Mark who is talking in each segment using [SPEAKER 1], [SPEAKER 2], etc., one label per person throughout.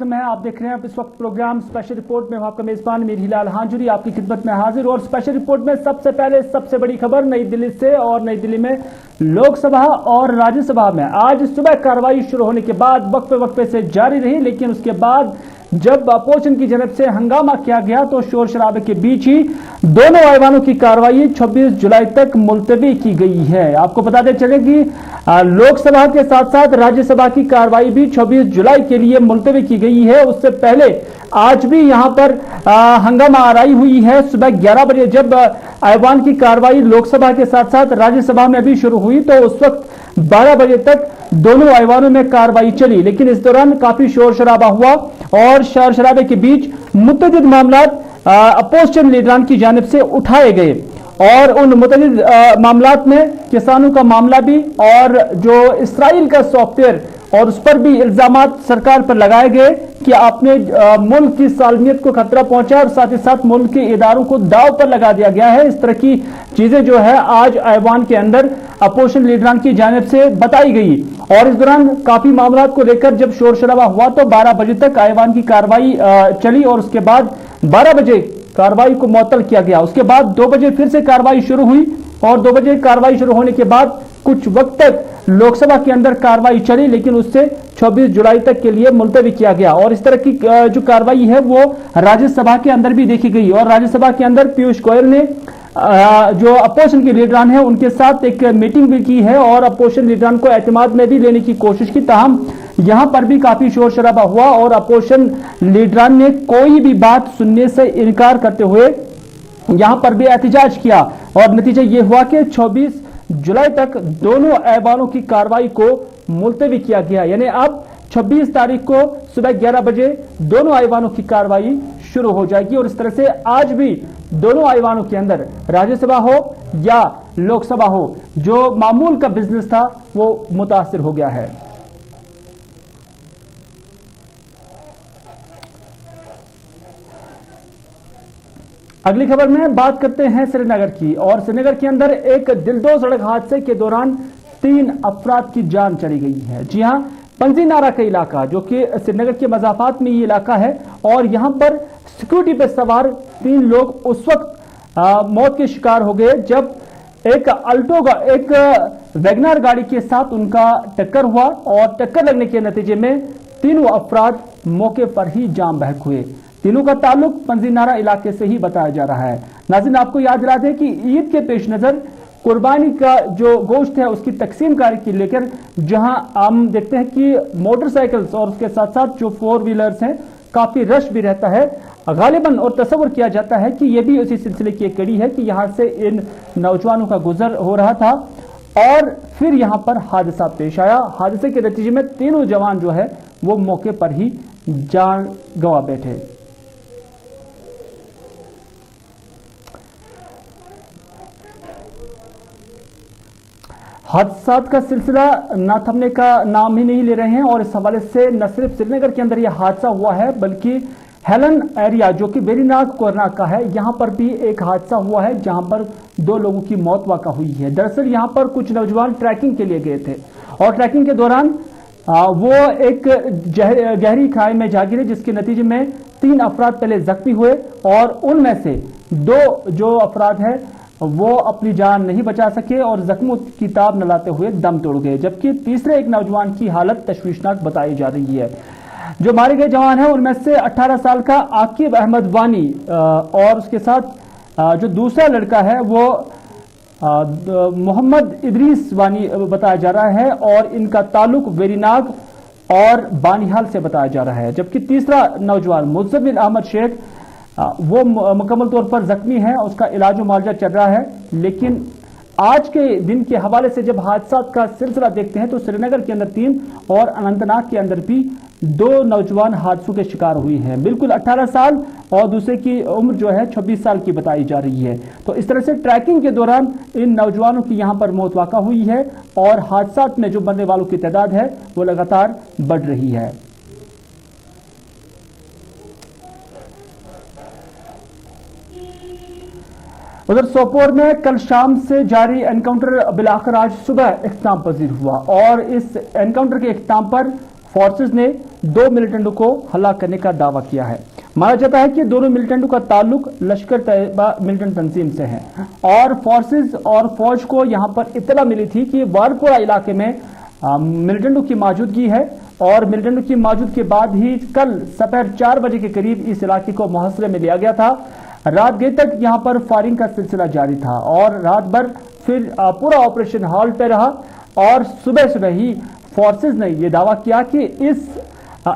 [SPEAKER 1] मैं आप देख रहे हैं इस वक्त प्रोग्राम स्पेशल रिपोर्ट में आपका मेजबान मीर हिलाल हांजुरी आपकी खिदमत में हाजिर। और स्पेशल रिपोर्ट में सबसे पहले सबसे बड़ी खबर नई दिल्ली से। और नई दिल्ली में लोकसभा और राज्यसभा में आज सुबह कार्रवाई शुरू होने के बाद वक्फे वक्फे से जारी रही, लेकिन उसके बाद जब अपोजिशन की जानब से हंगामा किया गया तो शोर शराबे के बीच ही दोनों ऐवानों की कार्रवाई 26 जुलाई तक मुलतवी की गई है। आपको बताते चले कि लोकसभा के साथ साथ राज्यसभा की कार्रवाई भी 26 जुलाई के लिए मुलतवी की गई है। उससे पहले आज भी यहां पर हंगामा आराई हुई है। सुबह 11 बजे जब ऐवान की कार्रवाई लोकसभा के साथ साथ राज्यसभा में भी शुरू हुई तो उस वक्त 12 बजे तक दोनों ऐवानों में कार्रवाई चली, लेकिन इस दौरान काफी शोर शराबा हुआ और शोर शराबे के बीच मुतअद्दिद मामला अपोजिशन लीडरान की जानिब से उठाए गए और उन मुतअद्दिद मामलात में किसानों का मामला भी और जो इसराइल का सॉफ्टवेयर और उस पर भी इल्जामात सरकार पर लगाए गए कि आपने मुल्क की सालमियत को खतरा पहुंचा और साथ ही साथ मुल्क के इदारों को दाव पर लगा दिया गया है। इस तरह की चीजें जो है आज ऐवान के अंदर अपोजिशन लीडरान की जानिब से बताई गई और इस दौरान काफी मामलात को लेकर जब शोर शराबा हुआ तो 12 बजे तक ऐवान की कार्रवाई चली और उसके बाद 12 बजे कार्रवाई को मुअत्तल किया गया। उसके बाद 2 बजे फिर से कार्रवाई शुरू हुई और 2 बजे कार्रवाई शुरू होने के बाद कुछ वक्त तक लोकसभा के अंदर कार्रवाई चली, लेकिन उससे 26 जुलाई तक के लिए मुलतवी किया गया। और इस तरह की जो कार्रवाई है वो राज्यसभा के अंदर भी देखी गई और राज्यसभा के अंदर पीयूष गोयल ने जो अपोजिशन के लीडरान है उनके साथ एक मीटिंग भी की है और अपोजिशन लीडरान को एतमाद में भी लेने की कोशिश की। ताहम यहां पर भी काफी शोर शराबा हुआ और अपोजिशन लीडरान ने कोई भी बात सुनने से इनकार करते हुए यहां पर भी एहतजाज किया और नतीजा यह हुआ कि 26 जुलाई तक दोनों ऐवानों की कार्रवाई को मुलतवी किया गया। यानी अब 26 तारीख को सुबह 11 बजे दोनों ऐवानों की कार्रवाई शुरू हो जाएगी और इस तरह से आज भी दोनों ऐवानों के अंदर राज्यसभा हो या लोकसभा हो जो मामूल का बिजनेस था वो मुतासिर हो गया है। अगली खबर में बात करते हैं श्रीनगर की और श्रीनगर के अंदर एक दिलदोज सड़क हादसे के दौरान 3 अफराद की जान चली गई है। जी हां, पंजीनारा का इलाका जो कि श्रीनगर के मज़ाफात में ये इलाका है और यहां पर सिक्योरिटी पे सवार 3 लोग उस वक्त मौत के शिकार हो गए जब एक अल्टो का एक वैगनर गाड़ी के साथ उनका टक्कर हुआ और टक्कर लगने के नतीजे में तीनों अफराद मौके पर ही जान बहक हुए। तीनों का ताल्लुक पंजीनारा इलाके से ही बताया जा रहा है। नाज़रीन, आपको याद दिला दें कि ईद के पेश नजर कुर्बानी का जो गोश्त है उसकी तकसीम कारी की लेकर जहां हम देखते हैं कि मोटरसाइकिल्स और उसके साथ साथ जो 4 व्हीलर्स हैं काफी रश भी रहता है। गालिबन और तस्वर किया जाता है कि यह भी उसी सिलसिले की एक कड़ी है कि यहां से इन नौजवानों का गुजर हो रहा था और फिर यहां पर हादसा पेश आया। हादसे के नतीजे में तीनों जवान जो है वो मौके पर ही जान गंवा बैठे। हादसात का सिलसिला न थमने का नाम ही नहीं ले रहे हैं और इस हवाले से न सिर्फ श्रीनगर के अंदर यह हादसा हुआ है बल्कि हेलन एरिया जो कि वेरीनाग कोरना का है यहां पर भी एक हादसा हुआ है जहां पर 2 लोगों की मौत वाक़ा हुई है। दरअसल यहां पर कुछ नौजवान ट्रैकिंग के लिए गए थे और ट्रैकिंग के दौरान वो एक गहरी खाई में जा गिरे जिसके नतीजे में 3 अफराद पहले जख्मी हुए और उनमें से 2 जो अफराद हैं वो अपनी जान नहीं बचा सके और जख्मों की ताब न लाते हुए दम तोड़ गए, जबकि तीसरे एक नौजवान की हालत तशवीशनाक बताई जा रही है। जो मारे गए जवान हैं उनमें से 18 साल का आकिब अहमद वानी और उसके साथ जो दूसरा लड़का है वो मोहम्मद इदरीस वानी बताया जा रहा है और इनका ताल्लुक वेरीनाग और बानिहाल से बताया जा रहा है, जबकि तीसरा नौजवान मुज़्ज़मिल अहमद शेख वो मुकम्मल तौर पर जख्मी है, उसका इलाज मुआवजा चल रहा है। लेकिन आज के दिन के हवाले से जब हादसा का सिलसिला देखते हैं तो श्रीनगर के अंदर 3 और अनंतनाग के अंदर भी 2 नौजवान हादसों के शिकार हुई हैं। बिल्कुल 18 साल और दूसरे की उम्र जो है 26 साल की बताई जा रही है। तो इस तरह से ट्रैकिंग के दौरान इन नौजवानों की यहां पर मौत वाक़ा हुई है और हादसात में जो मरने वालों की तादाद है वो लगातार बढ़ रही है। उधर सोपोर में कल शाम से जारी एनकाउंटर बिलाखिर आज सुबह इख्तिताम पजीर हुआ और इस एनकाउंटर के इख्तिताम पर फोर्सेस ने 2 मिलिटेंटों को हलाक करने का दावा किया है। माना जाता है कि दोनों मिलिटेंटों का ताल्लुक लश्कर तैयबा मिलिटेंट तंजीम से है और फोर्सेस और फौज को यहां पर इत्तला मिली थी कि वारपोरा इलाके में मिलिटेंटों की मौजूदगी है और मिलिटेंटों की मौजूदगी के बाद ही कल दोपहर 4 बजे के करीब इस इलाके को मुहसरे में लिया गया था। रात गए तक यहां पर फायरिंग का सिलसिला जारी था और रात भर फिर पूरा ऑपरेशन हॉल्ट पे रहा और सुबह सुबह ही फोर्सेस ने यह दावा किया कि इस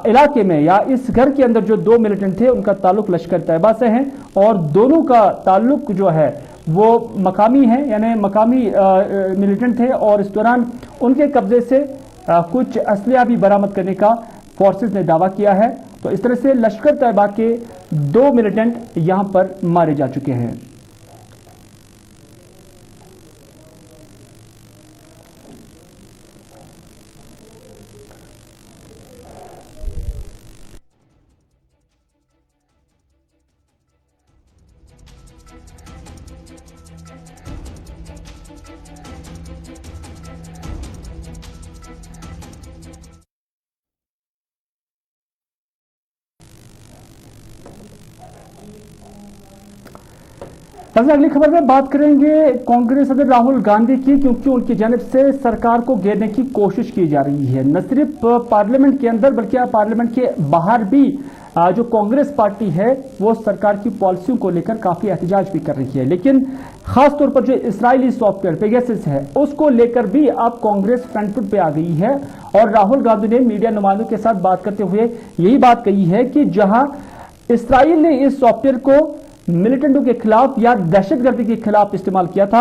[SPEAKER 1] इलाके में या इस घर के अंदर जो 2 मिलिटेंट थे उनका ताल्लुक लश्कर तैयबा से है और दोनों का ताल्लुक जो है वो मकामी है, यानी मकामी मिलिटेंट थे और इस दौरान उनके कब्जे से कुछ असलिया भी बरामद करने का फोर्सेस ने दावा किया है। तो इस तरह से लश्कर तैयबा के 2 मिलिटेंट यहां पर मारे जा चुके हैं। अगली खबर में बात करेंगे कांग्रेस सदर राहुल गांधी की, क्योंकि उनकी जानिब से सरकार को घेरने की कोशिश की जा रही है। न सिर्फ पार्लियामेंट के अंदर बल्कि पार्लियामेंट के बाहर भी जो कांग्रेस पार्टी है वो सरकार की पॉलिसियों को लेकर काफी एहतजाज भी कर रही है। लेकिन खासतौर पर जो इस्राइली सॉफ्टवेयर पेगासस है उसको लेकर भी अब कांग्रेस फ्रंट फुट पे आ गई है और राहुल गांधी ने मीडिया नुमाइंदों के साथ बात करते हुए यही बात कही है कि जहां इस्राइल ने इस सॉफ्टवेयर को मिलिटेंटों के खिलाफ या दहशतगर्दी के खिलाफ इस्तेमाल किया था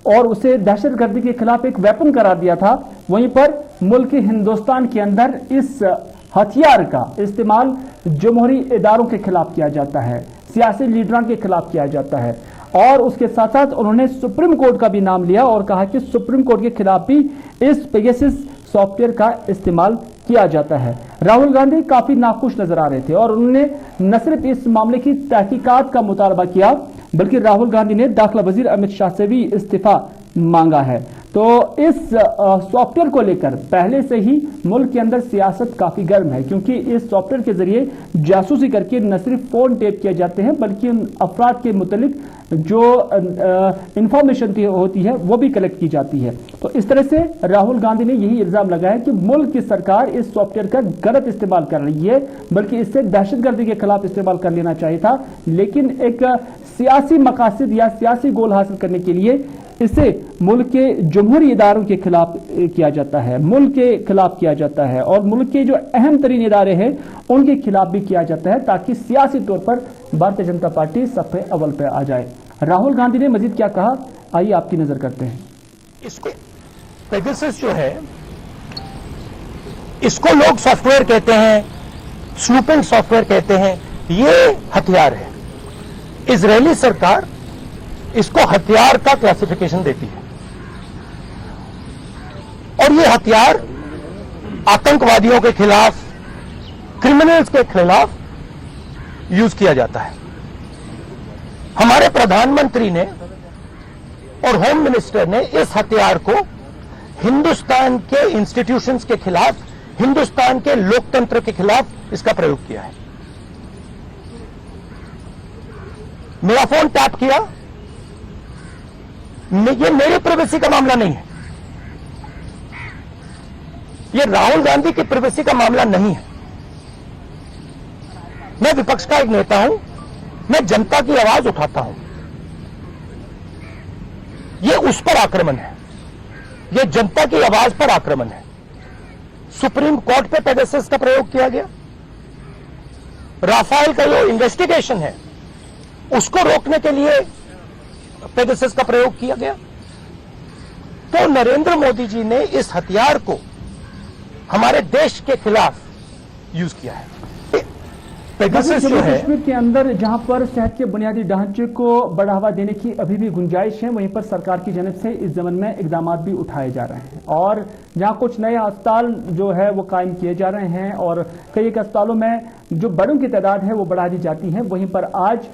[SPEAKER 1] और उसे दहशतगर्दी के खिलाफ एक वेपन करार दिया था, वहीं पर मुल्क हिंदुस्तान के अंदर इस हथियार का इस्तेमाल जमहूरी इदारों के खिलाफ किया जाता है, सियासी लीडरों के खिलाफ किया जाता है। और उसके साथ साथ उन्होंने सुप्रीम कोर्ट का भी नाम लिया और कहा कि सुप्रीम कोर्ट के खिलाफ भी इस पेगासस सॉफ्टवेयर का इस्तेमाल किया जाता है। राहुल गांधी काफी नाखुश नजर आ रहे थे और उन्होंने न सिर्फ इस मामले की तहकीकात का मुतालबा किया बल्कि राहुल गांधी ने दाखिला वजीर अमित शाह से भी इस्तीफा मांगा है। तो इस सॉफ्टवेयर को लेकर पहले से ही मुल्क के अंदर सियासत काफी गर्म है, क्योंकि इस सॉफ्टवेयर के जरिए जासूसी करके न सिर्फ फोन टेप किए जाते हैं बल्कि उन अफराद के मुतालिक जो इंफॉर्मेशन होती है वो भी कलेक्ट की जाती है। तो इस तरह से राहुल गांधी ने यही इल्जाम लगाया कि मुल्क की सरकार इस सॉफ्टवेयर का गलत इस्तेमाल कर रही है, बल्कि इससे दहशतगर्दी के खिलाफ इस्तेमाल कर लेना चाहिए था, लेकिन एक सियासी मकासद या सियासी गोल हासिल करने के लिए इसे मुल्क के जमहूरी इदारों के खिलाफ किया जाता है, मुल्क के खिलाफ किया जाता है और मुल्क के जो अहम तरीन इदारे हैं उनके खिलाफ भी किया जाता है, ताकि सियासी तौर पर भारतीय जनता पार्टी सफ़े अव्वल पे आ जाए। राहुल गांधी ने मजीद क्या कहा, आइए आपकी नजर करते हैं।
[SPEAKER 2] इसको पेगासस जो है इसको लोग सॉफ्टवेयर कहते हैं, स्नूपिंग सॉफ्टवेयर कहते हैं, ये हथियार है। इजरायली सरकार इसको हथियार का क्लासिफिकेशन देती है और ये हथियार आतंकवादियों के खिलाफ, क्रिमिनल्स के खिलाफ यूज किया जाता है। हमारे प्रधानमंत्री ने और होम मिनिस्टर ने इस हथियार को हिंदुस्तान के इंस्टीट्यूशंस के खिलाफ, हिंदुस्तान के लोकतंत्र के खिलाफ इसका प्रयोग किया है। मेरा फोन टैप किया, ये मेरी प्राइवेसी का मामला नहीं है, ये राहुल गांधी की प्राइवेसी का मामला नहीं है। मैं विपक्ष का एक नेता हूं, मैं जनता की आवाज उठाता हूं। ये उस पर आक्रमण है, ये जनता की आवाज पर आक्रमण है। सुप्रीम कोर्ट पे पेगासस का प्रयोग किया गया, राफेल का जो इन्वेस्टिगेशन है उसको रोकने के लिए पेगासस का प्रयोग किया गया। तो नरेंद्र मोदी जी ने इस हथियार को हमारे देश के खिलाफ यूज किया है। पेगासस जो है
[SPEAKER 1] कश्मीर के अंदर जहां पर सेहत के बुनियादी ढांचे को बढ़ावा देने की अभी भी गुंजाइश है, वहीं पर सरकार की जानिब से इस जमन में इकदाम भी उठाए जा रहे हैं और जहां कुछ नए अस्पताल जो है वो कायम किए जा रहे हैं और कई एक अस्पतालों में जो बेडों की तादाद है वो बढ़ा दी जाती है। वहीं पर आज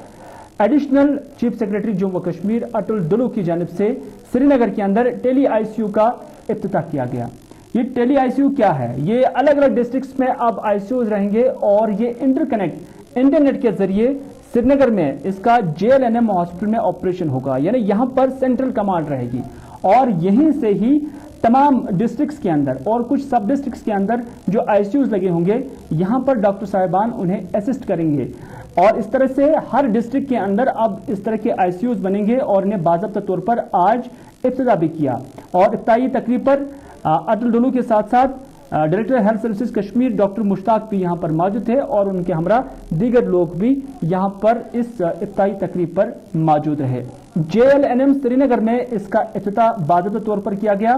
[SPEAKER 1] additional chief secretary Jammu Kashmir Atul Dulloo की जानिब से श्रीनगर के अंदर टेली आईसीयू का इफ्तिताह किया गया। ये टेली आईसीयू क्या है? ये अलग अलग डिस्ट्रिक्ट्स में अब आईसीयूज रहेंगे और ये इंटरकनेक्ट इंटरनेट के जरिए श्रीनगर में इसका जेएलएनएम हॉस्पिटल में ऑपरेशन होगा, यानी यहां पर सेंट्रल कमांड रहेगी और यहीं से ही तमाम डिस्ट्रिक्ट्स के अंदर और कुछ सब डिस्ट्रिक्ट्स के अंदर जो आईसीयूज लगे होंगे, यहां पर डॉक्टर साहिबान उन्हें असिस्ट करेंगे और इस तरह से हर डिस्ट्रिक्ट के अंदर अब इस तरह के आईसीयूज बनेंगे और इन्हें बाज़ाब्ता तौर पर आज इब्तिदा भी किया। और इफ्ताही तकरीब पर अटल डुलू के साथ साथ director health services Kashmir doctor Mushtaq भी यहां पर मौजूद थे और उनके हमरा दीगर लोग भी यहां पर इस इफ्ताही तकरीब पर मौजूद रहे। जेएलएनएम श्रीनगर में इसका इफ्तिताह बाज़ाब्ता तौर पर किया गया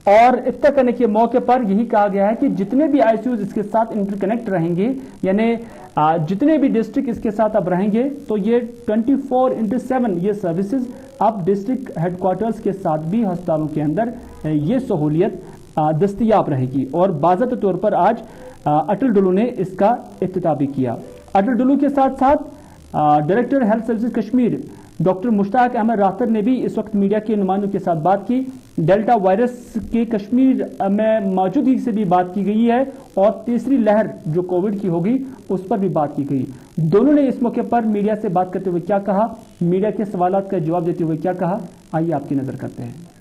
[SPEAKER 1] और इफ्तिताह करने के मौके पर यही कहा गया है कि जितने भी आईसीयूज इसके साथ इंटरकनेक्ट रहेंगे, यानी जितने भी डिस्ट्रिक्ट इसके साथ अब रहेंगे, तो ये 24/7 ये सर्विसेज अब डिस्ट्रिक्ट हेडक्वार्टर्स के साथ भी अस्पतालों के अंदर ये सहूलियत दस्तयाब रहेगी। और बाज़ाब्ता तौर पर आज अटल डुलू ने इसका इफ्तिताह भी किया। अटल डुलू के साथ साथ director health services Kashmir doctor Mushtaq Ahmad Rather ने भी इस वक्त मीडिया के नुमाइंदों के साथ बात की। डेल्टा वायरस के कश्मीर में मौजूदगी से भी बात की गई है और तीसरी लहर जो कोविड की होगी उस पर भी बात की गई। दोनों ने इस मौके पर मीडिया से बात करते हुए क्या कहा, मीडिया के सवालों का जवाब देते हुए क्या कहा, आइए आपकी नजर करते हैं।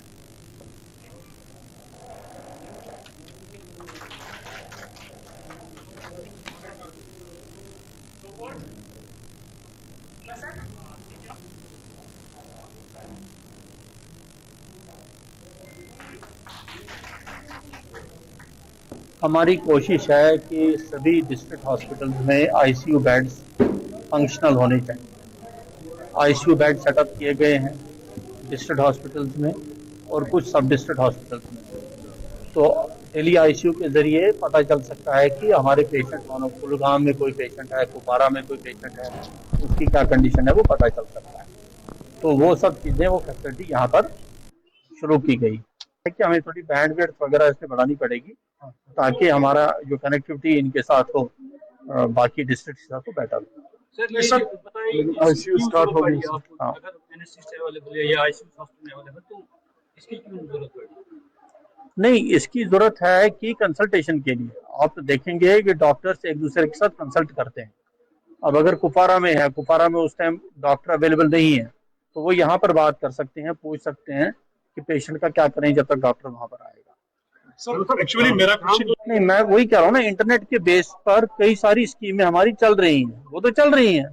[SPEAKER 3] हमारी कोशिश है कि सभी डिस्ट्रिक्ट हॉस्पिटल्स में आईसीयू बेड्स फंक्शनल होने चाहिए। आईसीयू बेड सेटअप किए गए हैं डिस्ट्रिक्ट हॉस्पिटल्स में और कुछ सब डिस्ट्रिक्ट हॉस्पिटल्स में। तो टेली आईसीयू के ज़रिए पता चल सकता है कि हमारे पेशेंट मानो कुलगाम में कोई पेशेंट है, कुपवारा में कोई पेशेंट है, उसकी क्या कंडीशन है वो पता चल सकता है। तो वो सब चीज़ें, वो फैसिलिटी यहाँ पर शुरू की गई है कि हमें थोड़ी बैंडविड्थ वगैरह इसमें बढ़ानी पड़ेगी ताकि हमारा जो कनेक्टिविटी इनके साथ हो बाकी डिस्ट्रिक्ट के साथ हो बेटर हो।
[SPEAKER 4] सर, ये बताइए आईसीयू स्टार्ट हो गई, अगर एनएससी अवेलेबल है या आईसीयू हॉस्पिटल में अवेलेबल, तो इसकी क्यों जरूरत पड़ी?
[SPEAKER 3] नहीं, इसकी जरूरत है कि कंसल्टेशन के लिए आप देखेंगे कि डॉक्टर्स एक दूसरे के साथ कंसल्ट करते हैं। अब अगर कुपवारा में है, कुपवारा में उस टाइम डॉक्टर अवेलेबल नहीं है, तो वो यहाँ पर बात कर सकते हैं, पूछ सकते हैं कि पेशेंट का क्या करें जब तक डॉक्टर वहां पर आएगा।
[SPEAKER 4] सर, एक्चुअली मेरा क्वेश्चन
[SPEAKER 3] नहीं, मैं वही कह रहा हूँ ना, इंटरनेट के बेस पर कई सारी स्कीमें हमारी चल रही हैं, वो तो चल रही हैं,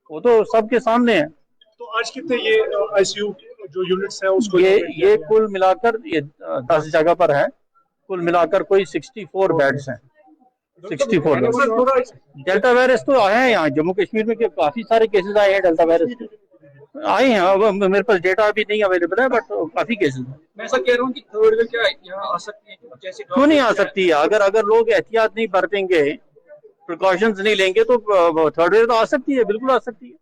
[SPEAKER 3] वो तो सबके सामने है।
[SPEAKER 4] तो आज कितने ये आईसीयू जो यूनिट्स है उसको
[SPEAKER 3] ये कुल मिलाकर ये 10 जगह पर है, कुल मिलाकर कोई 64 बेड्स हैं। 64 बेड्स। डेल्टा वायरस तो आया है यहाँ जम्मू कश्मीर में, काफी सारे केसेस आए हैं डेल्टा वायरस के, आए हैं। अब मेरे पास डेटा अभी नहीं अवेलेबल है, बट काफी केसेस हैं।
[SPEAKER 4] मैं ऐसा कह रहा हूँ कि थर्ड वेव क्या यहाँ आ सकती है? जैसे
[SPEAKER 3] क्यों नहीं आ सकती है? अगर लोग एहतियात नहीं बरतेंगे, प्रिकॉशंस नहीं लेंगे, तो थर्ड वेव तो आ सकती है, बिल्कुल आ सकती है।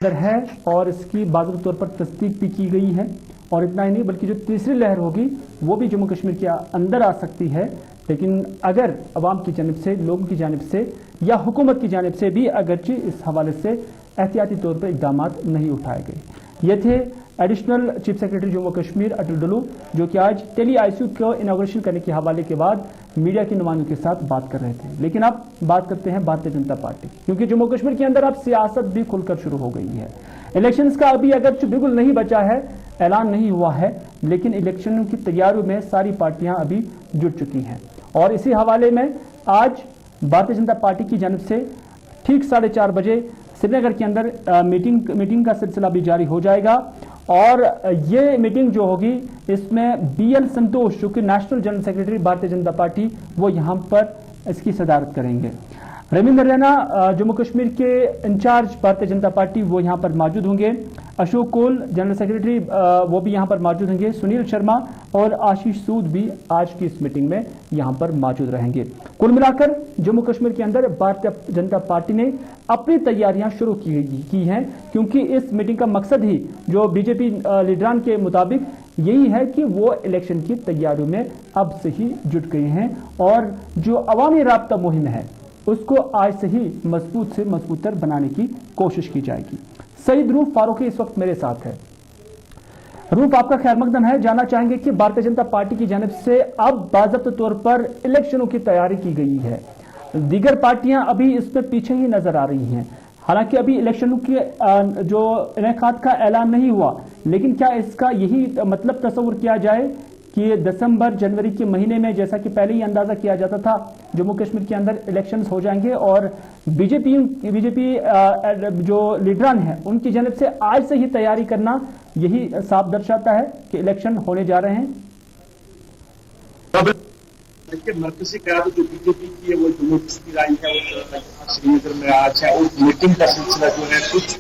[SPEAKER 1] है और इसकी बाज़ाब्ता तौर पर तस्दीक भी की गई है। और इतना ही नहीं बल्कि जो तीसरी लहर होगी वो भी जम्मू कश्मीर के अंदर आ सकती है, लेकिन अगर अवाम की जानिब से, लोगों की जानिब से या हुकूमत की जानिब से भी अगरचे इस हवाले से एहतियाती तौर पर इक़दाम नहीं उठाए गए। ये थे additional chief secretary Jammu Kashmir Atal Dulloo, जो कि आज टेली आईसीयू को इनॉग्रेशन करने के हवाले के बाद मीडिया के नुमाइंदों के साथ बात कर रहे थे। लेकिन अब बात करते हैं भारतीय जनता पार्टी, क्योंकि जम्मू कश्मीर के अंदर अब सियासत भी खुलकर शुरू हो गई है। इलेक्शंस का अभी अगर बिल्कुल नहीं बचा है, ऐलान नहीं हुआ है, लेकिन इलेक्शन की तैयारियों में सारी पार्टियां अभी जुट चुकी हैं। और इसी हवाले में आज भारतीय जनता पार्टी की जानिब से ठीक 4:30 बजे श्रीनगर के अंदर मीटिंग का सिलसिला भी जारी हो जाएगा। और ये मीटिंग जो होगी इसमें BL संतोष, जो कि national general secretary Bharatiya Janata party, वो यहाँ पर इसकी सदारत करेंगे। रविंद्र रैना जम्मू कश्मीर के इंचार्ज भारतीय जनता पार्टी, वो यहाँ पर मौजूद होंगे। अशोक कोल जनरल सेक्रेटरी, वो भी यहाँ पर मौजूद होंगे। सुनील शर्मा और आशीष सूद भी आज की इस मीटिंग में यहाँ पर मौजूद रहेंगे। कुल मिलाकर जम्मू कश्मीर के अंदर भारतीय जनता पार्टी ने अपनी तैयारियां शुरू की हैं, क्योंकि इस मीटिंग का मकसद ही जो बीजेपी लीडरान के मुताबिक यही है कि वो इलेक्शन की तैयारियों में अब से ही जुट गए हैं और जो अवामी राब्ता मुहिम है उसको आज से ही मजबूत से मजबूतर बनाने की कोशिश की जाएगी। सईद रूफ फारूकी इस वक्त मेरे साथ है। रूप आपका खैर मकदम है। जानना चाहेंगे कि भारतीय जनता पार्टी की जानिब से अब बाज़ाब्त तौर पर इलेक्शनों की तैयारी की गई है, दीगर पार्टियां अभी इसमें पीछे ही नजर आ रही हैं। हालांकि अभी इलेक्शनों के जो इनेकाद का ऐलान नहीं हुआ, लेकिन क्या इसका यही मतलब तस्वुर किया जाए कि दिसंबर जनवरी के महीने में, जैसा कि पहले ही अंदाजा किया जाता था, जम्मू कश्मीर के अंदर इलेक्शंस हो जाएंगे और बीजेपी जो लीडरान हैं उनकी जानिब से आज से ही तैयारी करना यही साफ दर्शाता है कि इलेक्शन होने जा रहे हैं।
[SPEAKER 5] देखिए, मरकजी क़यादत जो बीजेपी की है वो जम्मू कश्मीर आई है और श्रीनगर में आज है और मीटिंग का सिलसिला जो है कुछ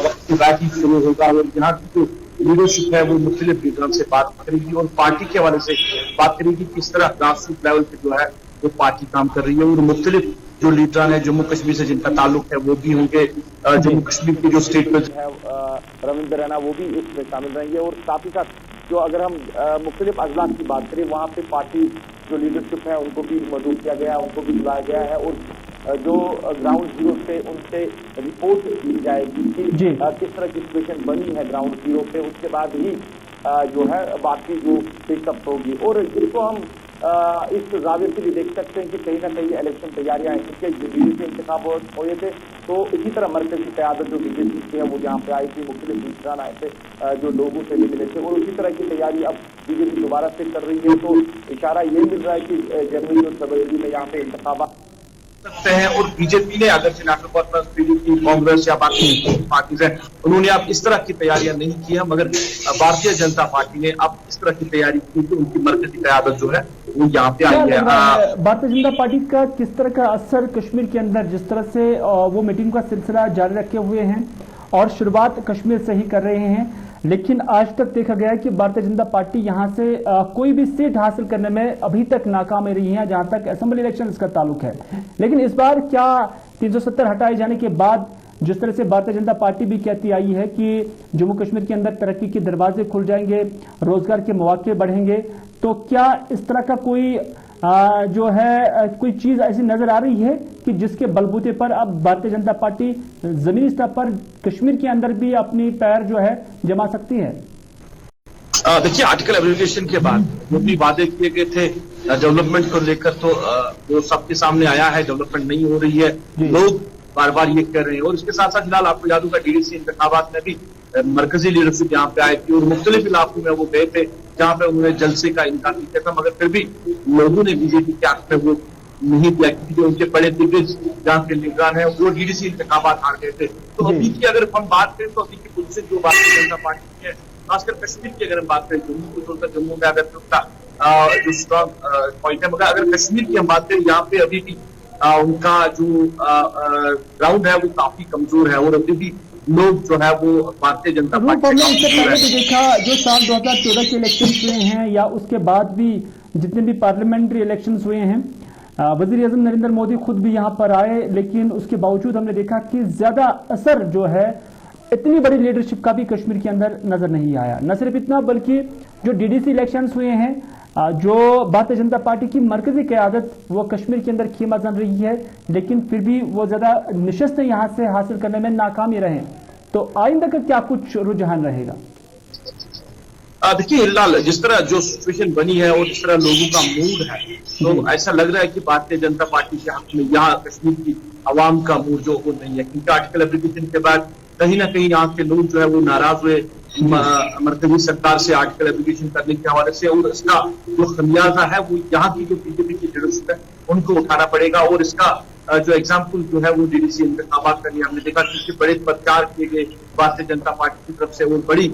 [SPEAKER 5] वक्त के बाद ही शुरू होगा और यहाँ की जो लीडरशिप है वो मुख्तलिफ लीडरों से बात करेगी और पार्टी के हवाले से बात करेगी किस तरह ग्रासरूट लेवल पे जो है वो पार्टी काम कर रही है और मुख्तलिफ जो लीडरान है जम्मू कश्मीर से जिनका ताल्लुक है वो भी होंगे। जम्मू कश्मीर की जो स्टेट प्रेसिडेंट है रविंद्र रैना वो भी इसमें शामिल रहेंगे और साथ ही साथ जो अगर हम मुख्तलिफ अजला की बात करें वहाँ पे पार्टी जो लीडरशिप है उनको भी मौजूद किया गया है, उनको भी बुलाया गया है और जो ग्राउंड जीरो पे उनसे रिपोर्ट ली जाएगी कि किस तरह की सिचुएशन बनी है ग्राउंड जीरो पे, उसके बाद ही जो है बाकी जो पिकअप होगी। और इसको हम इस जाविये से भी देख सकते हैं कि कहीं ना कहीं इलेक्शन तैयारियां हैं, क्योंकि बीजेपी इंतखाब हुए थे तो इसी तरह मरकजी क़यादत जो बीजेपी की है वो यहाँ पे आई थी, मुख्तलिफ लीडरान आए थे जो लोगों से भी मिले थे और उसी तरह की तैयारी अब बीजेपी दोबारा से कर रही है। तो इशारा ये मिल रहा है कि जनवरी और फरवरी में यहाँ पे इंतखाब सकते हैं और बीजेपी ने अगर चिनाकर पर पीडीपी कांग्रेस या बाकी पार्टीज हैं उन्होंने अब इस तरह की तैयारियां नहीं की है, मगर भारतीय जनता पार्टी ने अब इस तरह की तैयारी की कि उनकी मरकजी क़यादत जो है वो यहाँ पे आई है।
[SPEAKER 1] भारतीय जनता पार्टी का किस तरह का असर कश्मीर के अंदर, जिस तरह से वो मीटिंग का सिलसिला जारी रखे हुए हैं और शुरुआत कश्मीर से ही कर रहे हैं, लेकिन आज तक देखा गया है कि भारतीय जनता पार्टी यहां से कोई भी सीट हासिल करने में अभी तक नाकाम रही है जहां तक असेंबली इलेक्शन का ताल्लुक है। लेकिन इस बार क्या 370 हटाए जाने के बाद जिस तरह से भारतीय जनता पार्टी भी कहती आई है कि जम्मू कश्मीर के अंदर तरक्की के दरवाजे खुल जाएंगे, रोजगार के मौके बढ़ेंगे, तो क्या इस तरह का कोई जो है कोई चीज ऐसी नजर आ रही है कि जिसके बलबूते पर अब भारतीय जनता पार्टी जमीनी स्तर पर कश्मीर के अंदर भी अपनी पैर जो है जमा सकती है?
[SPEAKER 5] देखिए, आर्टिकल एप्लीकेशन के बाद जो भी वादे किए गए थे डेवलपमेंट को लेकर तो वो सबके सामने आया है, डेवलपमेंट नहीं हो रही है, लोग बार बार ये कह रहे हैं। और इसके साथ साथ फिलहाल आपको याद होगा डीडीसी इंतखाबात में भी मरकजी लीडरशिप यहाँ पे आई थी और मुख्तलिफ इलाकों में वो गए थे जहाँ पे उन्होंने जलसे का इनकार किया था, मगर फिर भी लोगों ने बीजेपी के हक में वो नहीं दिया क्योंकि जो उनके बड़े दिग्गज जहाँ के लीडरान है वो डीडीसी इंतखाबात हार गए थे। तो अभी की अगर हम बात करें तो अभी की पुलिस जो भारतीय जनता पार्टी की है, खासकर कश्मीर की अगर हम बात करें, जम्मू को छोड़कर जम्मू में अगर जो स्ट्रॉन्ग पॉइंट है, मगर अगर कश्मीर की हम बात करें यहाँ पे अभी भी उनका जो ग्राउंड है वो काफी कमजोर है और अभी भी लोग जो है वो भारतीय जनता पार्टी
[SPEAKER 1] ने इससे पहले भी देखा जो साल 2014 के इलेक्शन हुए हैं या उसके बाद भी जितने भी पार्लियामेंट्री इलेक्शंस हुए हैं, वजीर आजम नरेंद्र मोदी खुद भी यहां पर आए, लेकिन उसके बावजूद हमने देखा कि ज्यादा असर जो है इतनी बड़ी लीडरशिप का भी कश्मीर के अंदर नजर नहीं आया। न सिर्फ इतना बल्कि जो डीडीसी इलेक्शंस हुए हैं, जो भारतीय जनता पार्टी की मरकजी क़यादत वो कश्मीर के अंदर खीमा जन रही है, लेकिन फिर भी वो ज्यादा निशस्त यहां से हासिल करने में नाकाम ही रहे। तो आइंदा का क्या कुछ रुझान रहेगा?
[SPEAKER 5] देखिए, हिलाल जिस तरह जो सिचुएशन बनी है और जिस तरह लोगों का मूड है, तो ऐसा लग रहा है कि भारतीय जनता पार्टी के हक में यहाँ कश्मीर की आवाम का मूड जो वो नहीं है, क्योंकि आर्टिकल एप्लीकेशन के बाद कहीं ना कहीं यहाँ के लोग जो है वो नाराज हुए मरकजी सरकार से आर्टिकल एप्लीकेशन करने के हवाले से, और इसका जो खमियाजा है वो यहाँ की जो बीजेपी की लीडरशिप है उनको उठाना पड़ेगा। और इसका जो एग्जाम्पल जो है वो डीडीसी इंतखाबात का हमने देखा कि बड़े प्रचार किए गए भारतीय जनता पार्टी की तरफ से और बड़ी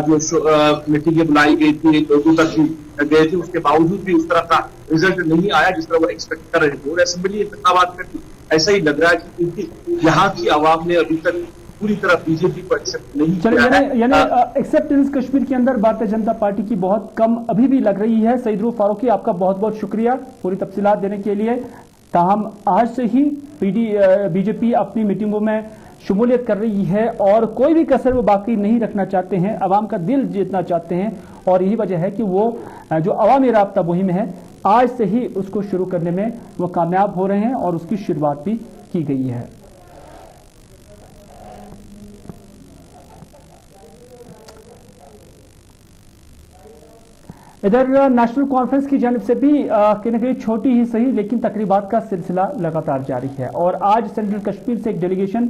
[SPEAKER 5] जो मीटिंगें बुलाई गई थी, लोगों तक भी गए थे, उसके बावजूद भी उस तरह का रिजल्ट नहीं आया जिस तरह वो एक्सपेक्ट कर रहे थे। और असेंबली इंतखाबात में ऐसा ही लग रहा है कि क्योंकि यहाँ की आवाम ने अभी तक पूरी तरह बीजेपी को एक्सेप्ट नहीं किया है।
[SPEAKER 1] यानी एक्सेप्टेंस कश्मीर के अंदर भारतीय जनता पार्टी की बहुत कम अभी भी लग रही है। सईद रूफ फारूकी, आपका बहुत बहुत शुक्रिया पूरी तफसीलात देने के लिए। ताहम आज से ही बीजेपी अपनी मीटिंगों में शमूलियत कर रही है और कोई भी कसर वो बाकी नहीं रखना चाहते हैं, अवाम का दिल जीतना चाहते हैं, और यही वजह है कि वो जो अवामी राब्ता मुहिम है आज से ही उसको शुरू करने में वो कामयाब हो रहे हैं और उसकी शुरुआत भी की गई है। इधर नेशनल कॉन्फ्रेंस की जानिब से भी कहीं ना कहीं छोटी ही सही लेकिन तकरीबात का सिलसिला लगातार जारी है और आज सेंट्रल कश्मीर से एक डेलीगेशन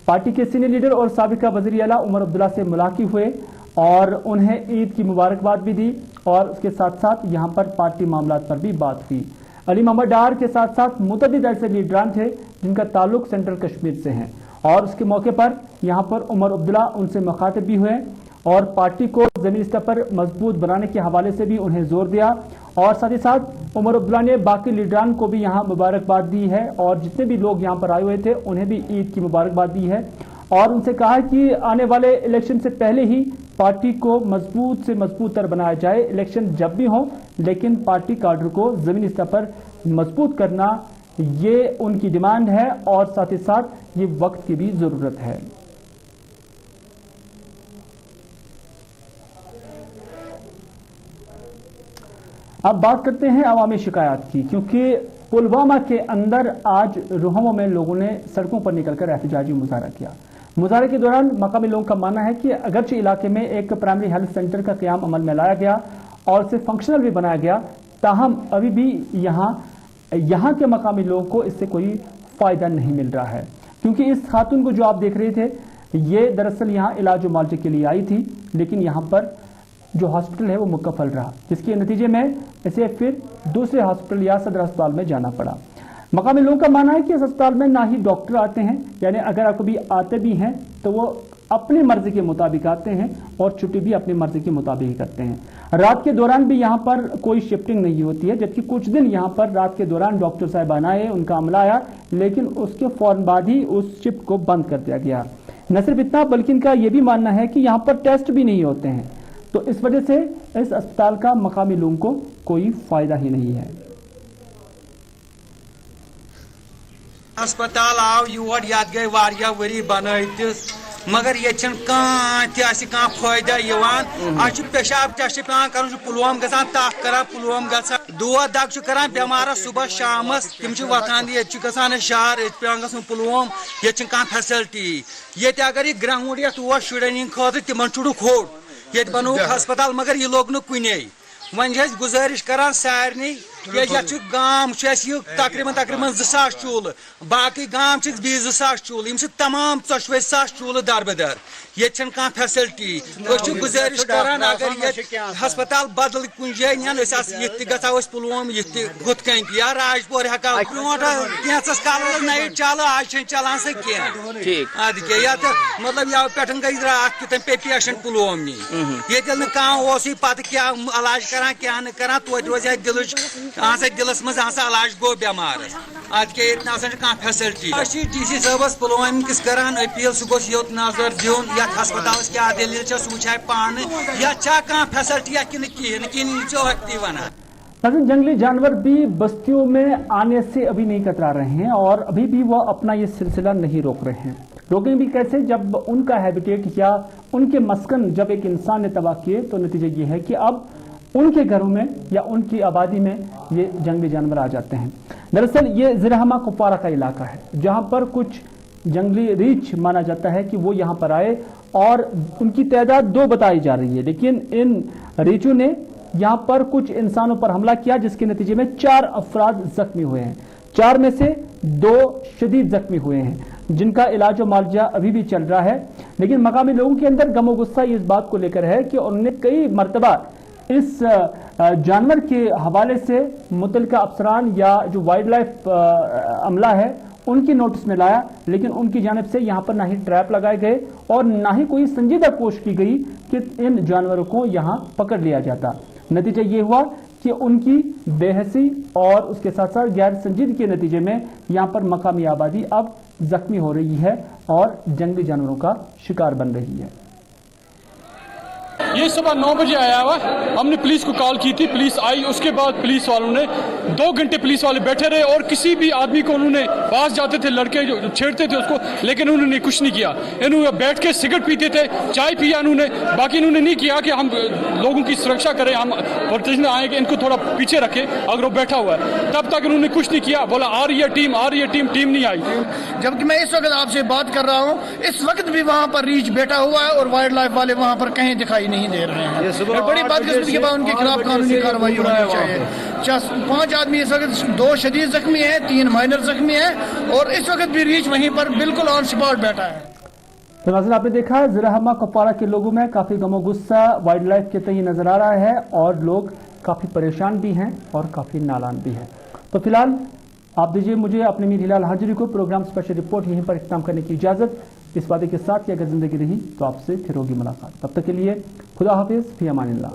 [SPEAKER 1] पार्टी के सीनियर लीडर और साबिका वज़ीर आला उमर अब्दुल्ला से मुलाकात हुए और उन्हें ईद की मुबारकबाद भी दी और उसके साथ साथ यहां पर पार्टी मामलात पर भी बात हुई। अली मोहम्मद डार के साथ साथ मुतअद्दिद ऐसे लीडरान थे जिनका ताल्लुक सेंट्रल कश्मीर से है और उसके मौके पर यहां पर उमर अब्दुल्ला उनसे मुखातिब भी हुए और पार्टी को जमीनी स्तर पर मजबूत बनाने के हवाले से भी उन्हें जोर दिया और साथ ही साथ उमर अब्दुल्ला ने बाकी लीडरान को भी यहां मुबारकबाद दी है और जितने भी लोग यहां पर आए हुए थे उन्हें भी ईद की मुबारकबाद दी है और उनसे कहा कि आने वाले इलेक्शन से पहले ही पार्टी को मजबूत से मजबूत तर बनाया जाए। इलेक्शन जब भी हो लेकिन पार्टी काडर को जमीनी स्तर पर मजबूत करना ये उनकी डिमांड है और साथ ही साथ ये वक्त की भी जरूरत है। अब बात करते हैं अवामी शिकायत की, क्योंकि पुलवामा के अंदर आज रोहमा में लोगों ने सड़कों पर निकलकर एहतजाजी मुजाहरा किया। मुजाहरे के दौरान मकामी लोगों का मानना है कि अगरचे इलाके में एक प्राइमरी हेल्थ सेंटर का क्याम अमल में लाया गया और उसे फंक्शनल भी बनाया गया, ताहम अभी भी यहाँ के मकामी लोगों को इससे कोई फायदा नहीं मिल रहा है, क्योंकि इस खातून को जो आप देख रहे थे ये दरअसल यहाँ इलाज और मुआवजे के लिए आई थी, लेकिन यहाँ पर जो हॉस्पिटल है वो मुकम्मल रहा, जिसके नतीजे में इसे फिर दूसरे हॉस्पिटल या सदर अस्पताल में जाना पड़ा। मकामी लोगों का मानना है कि इस अस्पताल में ना ही डॉक्टर आते हैं, यानी अगर आपको भी आते भी हैं तो वो अपनी मर्जी के मुताबिक आते हैं और छुट्टी भी अपनी मर्जी के मुताबिक ही करते हैं। रात के दौरान भी यहाँ पर कोई शिफ्टिंग नहीं होती है, जबकि कुछ दिन यहाँ पर रात के दौरान डॉक्टर साहिबान आए, उनका अमला आया, लेकिन उसके फौरन बाद ही उस शिफ्ट को बंद कर दिया गया। न सिर्फ इतना बल्कि इनका यह भी मानना है कि यहाँ पर टेस्ट भी नहीं होते हैं, तो इस वजह से इस अस्पताल का मकामी लोगों को कोई फायदा ही नहीं है।
[SPEAKER 6] अस्पताल आव योर याद गई वारिया वरी बनैतिस मगर ये कह फायदा पेशाब टेस्ट पे कर पुलवाम गसान तख कर पुलवाम दौद दग कर बेमार सुबह शाम तम वथान ये शहर पे ग पुलवाम ये फैसिलिटी ये अगर यह ग्राउंड ये तोर शुरन खतर तिम चुड़क खोट ये बनो अस्पताल मगर यह लोग न कुन वन गुजारिश करान सारे गाम तकरीबन 2000 चूल बाकी गाम 20,000 चूल तमाम 40,000 चूल दरबदर ये फैसिलिटी गुजारिश करान अगर ये हस्पताल बदल कुन जाए गो पुलवाम हुत कन या राजपुर हेका कैंसस काल नाइट चल आज चलान सह कह अद क्या मतलब यव पे गई रात तम पे पेशेंट पुलवाम ये पत क्या इलाज करान क्या करान तो रोज दिल दिलस मज इलाज गो बेमार अद क्या फैसिलिटी DC साहबस पुलवाम किस करान अपील सह गोस योत नजर दिन ये हस्पताल क्या दलील सह वुचा पान या फैसिलिटी कि वन।
[SPEAKER 1] जंगली जानवर भी बस्तियों में आने से अभी नहीं कतरा रहे हैं और अभी भी वह अपना ये सिलसिला नहीं रोक रहे हैं। रोकेंगे भी कैसे जब उनका हैबिटेट या उनके मस्कन जब एक इंसान ने तबाह किए, तो नतीजा ये है कि अब उनके घरों में या उनकी आबादी में ये जंगली जानवर आ जाते हैं। दरअसल ये जिरहमा कुपवारा का इलाका है जहां पर कुछ जंगली रीछ माना जाता है कि वो यहां पर आए और उनकी तादाद 2 बताई जा रही है, लेकिन इन रीछों ने यहां पर कुछ इंसानों पर हमला किया जिसके नतीजे में 4 अफराद जख्मी हुए हैं। 4 में से 2 शदीद जख्मी हुए हैं जिनका इलाज और मुआवजा अभी भी चल रहा है। लेकिन मकामी लोगों के अंदर गम और गुस्सा इस बात को लेकर है कि उन्होंने कई मरतबा इस जानवर के हवाले से मुतल्लिका अफसरान या जो वाइल्ड लाइफ अमला है उनकी नोटिस में लाया, लेकिन उनकी जानिब से यहाँ पर ना ही ट्रैप लगाए गए और ना ही कोई संजीदा कोशिश की गई कि इन जानवरों को यहाँ पकड़ लिया जाता। नतीजा ये हुआ कि उनकी बेहसी और उसके साथ साथ गैर संजीदगी के नतीजे में यहाँ पर मकामी आबादी अब जख्मी हो रही है और जंगली जानवरों का शिकार बन रही है।
[SPEAKER 7] ये सुबह 9 बजे आया हुआ, हमने पुलिस को कॉल की थी, पुलिस आई, उसके बाद पुलिस वालों ने 2 घंटे पुलिस वाले बैठे रहे और किसी भी आदमी को उन्होंने पास जाते थे, लड़के जो छेड़ते थे उसको, लेकिन उन्होंने कुछ नहीं किया। इन्होंने बैठ के सिगरेट पीते थे, चाय पिया इन्होंने, बाकी इन्होंने नहीं किया कि हम लोगों की सुरक्षा करें, हम प्रोटेक्शन आए कि इनको थोड़ा पीछे रखें अगर वो बैठा हुआ है। तब तक इन्होंने कुछ नहीं किया, बोला आ रही है टीम, आ रही है टीम, टीम नहीं आई।
[SPEAKER 8] जबकि मैं इस वक्त आपसे बात कर रहा हूँ, इस वक्त भी वहाँ पर रीच बैठा हुआ है और वाइल्ड लाइफ वाले वहाँ पर कहीं दिखाई नहीं दे रहे हैं। बड़ी बदकिस्मती के बाद उनके खिलाफ कानूनी कार्रवाई होनी चाहिए। 5 आदमी इस वक्त, 2 शदीद जख्मी हैं, 3 माइनर जख्मी हैं और इस वक्त भी रीच वहीं पर बिल्कुल ऑन स्पॉट बैठा है।
[SPEAKER 1] तो नाज़रीन, आपने देखा ज़िला कुपवारा के लोगों में काफी गमो गुस्सा वाइल्ड लाइफ के तय नजर आ रहा है और लोग काफी परेशान भी हैं और काफी नालान भी हैं। तो फिलहाल आप दीजिए मुझे अपने मीर हिलाल हाजिरी को प्रोग्राम स्पेशल रिपोर्ट यहीं पर इख्तिताम करने की इजाजत, इस वादे के साथ कि अगर जिंदगी रही तो आपसे फिर होगी मुलाकात। तब तक के लिए खुदा हाफिज, फी अमानिल्लाह।